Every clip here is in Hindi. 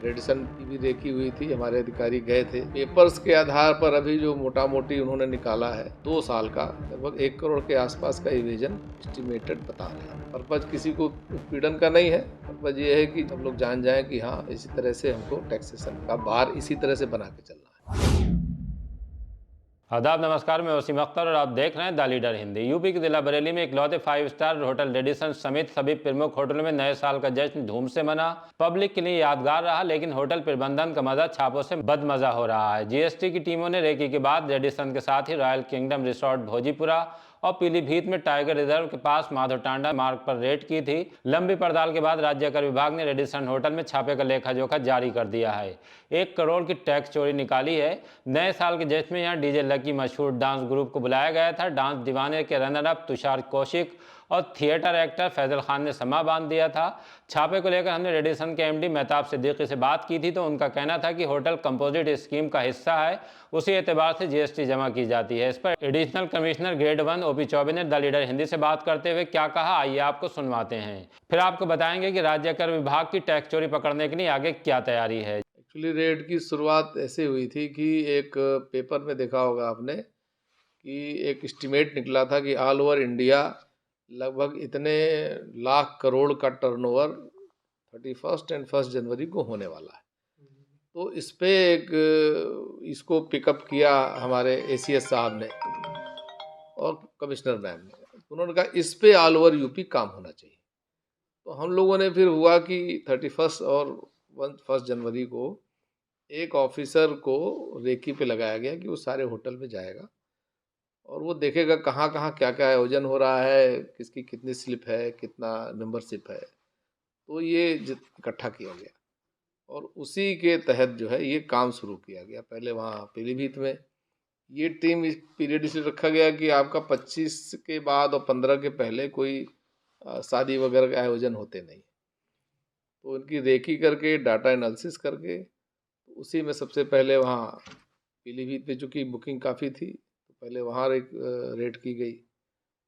रेडिसन की भी रेकी हुई थी, हमारे अधिकारी गए थे। पेपर्स के आधार पर अभी जो मोटा मोटी उन्होंने निकाला है 2 साल का लगभग 1 करोड़ के आसपास का इवेजन एस्टिमेटेड बता रहे हैं। पर्पज किसी को उत्पीड़न का नहीं है, पर्पज ये है कि हम लोग जान जाएं कि हाँ, इसी तरह से हमको टैक्सेशन का भार इसी तरह से बना के चलना है। आदाब, नमस्कार। मैं वसीम अख्तर और आप देख रहे हैं द लीडर हिंदी। यूपी के जिला बरेली में इकलौते 5 स्टार होटल रेडिसन समेत सभी प्रमुख होटलों में नए साल का जश्न धूम से मना। पब्लिक के लिए यादगार रहा, लेकिन होटल प्रबंधन का मजा छापों से बदमजा हो रहा है। जीएसटी की टीमों ने रेकी के बाद रेडिसन के साथ ही रॉयल किंगडम रिसोर्ट भोजीपुरा और पीलीभीत में टाइगर रिजर्व के पास माधव टांडा मार्ग पर रेड की थी। लंबी पड़ताल के बाद राज्य कर विभाग ने रेडिसन होटल में छापे का लेखा जोखा जारी कर दिया है। 1 करोड़ की टैक्स चोरी निकाली है। नए साल के जश्न में यहाँ डीजे लकी मशहूर डांस ग्रुप को बुलाया गया था। डांस दीवाने के रनर अप तुषार कौशिक और थिएटर एक्टर फैजल खान ने समा बांध दिया था। छापे को लेकर हमने रेडिसन के एमडी मेहताब सिद्दीकी से बात की थी, तो उनका कहना था कि होटल कंपोजिट स्कीम का हिस्सा है, उसी एतबार से जीएसटी जमा की जाती है। इस पर additional commissioner grade 1 OP Choubey ने द लीडर हिंदी से बात करते हुए क्या कहा, आइए आपको सुनवाते हैं। फिर आपको बताएंगे कि राज्य कर विभाग की टैक्स चोरी पकड़ने के लिए आगे क्या तैयारी है। एक्चुअली रेड की शुरुआत ऐसे हुई थी कि एक पेपर में देखा होगा आपने कि एक एस्टिमेट निकला था कि ऑल ओवर इंडिया लगभग इतने लाख करोड़ का टर्नओवर 31 एंड 1 जनवरी को होने वाला है। तो इस पे इसको पिकअप किया हमारे एसीएस साहब ने और कमिश्नर मैम ने। उन्होंने कहा इस पे ऑल ओवर यूपी काम होना चाहिए। तो हम लोगों ने फिर हुआ कि 31 और 1 जनवरी को एक ऑफिसर को रेकी पे लगाया गया कि वो सारे होटल में जाएगा और वो देखेगा कहाँ कहाँ क्या क्या आयोजन हो रहा है, किसकी कितनी स्लिप है, कितना मेंबरशिप है। तो ये इकट्ठा किया गया और उसी के तहत जो है ये काम शुरू किया गया। पहले वहाँ पीलीभीत में ये टीम इस पीरियड इसलिए रखा गया कि आपका 25 के बाद और 15 के पहले कोई शादी वगैरह के आयोजन होते नहीं। तो उनकी रेकी करके डाटा एनालिसिस करके उसी में सबसे पहले वहाँ पीलीभीत पे चूँकि बुकिंग काफ़ी थी तो पहले वहाँ रेड की गई।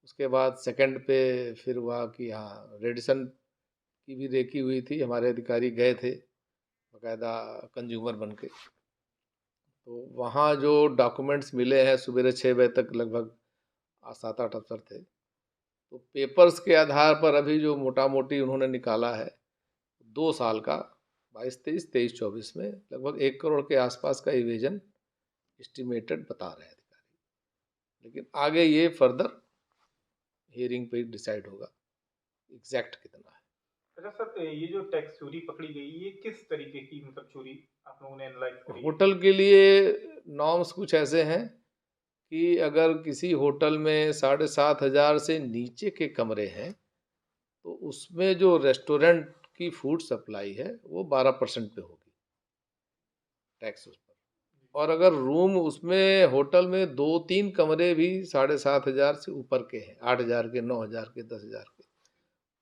उसके बाद सेकंड पे फिर हुआ कि हाँ, रेडिसन की भी रेकी हुई थी, हमारे अधिकारी गए थे बाकायदा कंज्यूमर बन के। तो वहाँ जो डॉक्यूमेंट्स मिले हैं सवेरे 6 बजे तक लगभग 7-8 अफसर थे। तो पेपर्स के आधार पर अभी जो मोटा मोटी उन्होंने निकाला है 2 साल का 22-23, 23-24 में लगभग 1 करोड़ के आसपास का इवेजन एस्टिमेटेड बता रहे हैं अधिकारी। लेकिन आगे ये फर्दर हियरिंग पे डिसाइड होगा एग्जैक्ट कितना है। अच्छा सर, ये जो टैक्स चोरी पकड़ी गई, ये किस तरीके की मतलब चोरी आप लोगों ने एनालाइज करी? होटल के लिए नॉर्म्स कुछ ऐसे हैं कि अगर किसी होटल में 7,500 से नीचे के कमरे हैं तो उसमें जो रेस्टोरेंट की फूड सप्लाई है वो 12% पे होगी टैक्स उस पर। और अगर रूम उसमें होटल में 2-3 कमरे भी 7,500 से ऊपर के हैं, 8,000 के, 9,000 के, 10,000 के,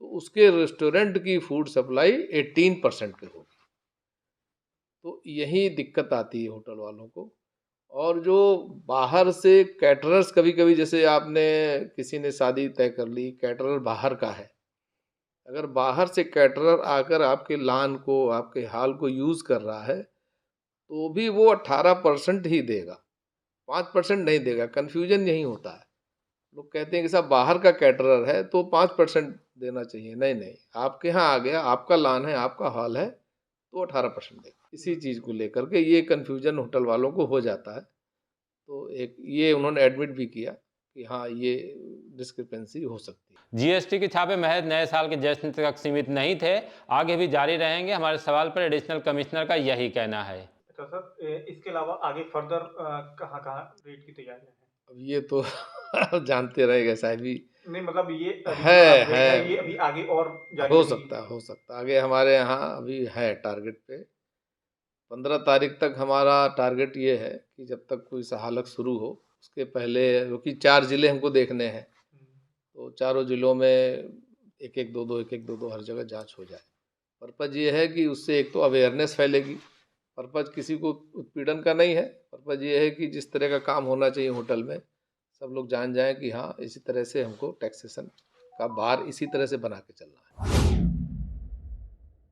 तो उसके रेस्टोरेंट की फूड सप्लाई 18% पे होगी। तो यही दिक्कत आती है होटल वालों को। और जो बाहर से कैटरर्स, कभी कभी जैसे आपने किसी ने शादी तय कर ली, कैटरर बाहर का है, अगर बाहर से कैटरर आकर आपके लॉन को, आपके हॉल को यूज़ कर रहा है तो भी वो 18% ही देगा, 5% नहीं देगा। कन्फ्यूजन यही होता है, लोग कहते हैं कि साहब बाहर का कैटरर है तो 5% देना चाहिए। नहीं नहीं, आपके यहाँ आ गया, आपका लॉन है, आपका हॉल है, तो 18% देगा। इसी चीज़ को लेकर के ये कन्फ्यूजन होटल वालों को हो जाता है। तो एक ये उन्होंने एडमिट भी किया कि हाँ, ये डिस्क्रिपेंसी हो सकती है। जीएसटी के छापे महज नए साल के जश्न तक सीमित नहीं थे, आगे भी जारी रहेंगे। हमारे सवाल पर एडिशनल कमिश्नर का यही कहना है। अच्छा सर, इसके अलावा आगे फर्दर कहाँ कहाँ रेट की तैयारियां हैं? अब ये तो आप जानते रहेगा साहब ही। नहीं मतलब ये अभी जो है अपडेट है ये अभी आगे और जारी हो रहेगी? सकता है, हो सकता है। आगे हमारे यहाँ अभी है टारगेट पे 15 तारीख तक हमारा टारगेट ये है कि जब तक कोई सहालक शुरू हो उसके पहले, क्योंकि 4 ज़िले हमको देखने हैं, तो चारों ज़िलों में एक एक दो दो हर जगह जांच हो जाए। पर्पज़ ये है कि उससे एक तो अवेयरनेस फैलेगी, पर्पज़ किसी को उत्पीड़न का नहीं है। पर्पज़ ये है कि जिस तरह का काम होना चाहिए होटल में सब लोग जान जाएं कि हाँ, इसी तरह से हमको टैक्सेशन का भार इसी तरह से बना के चलना है।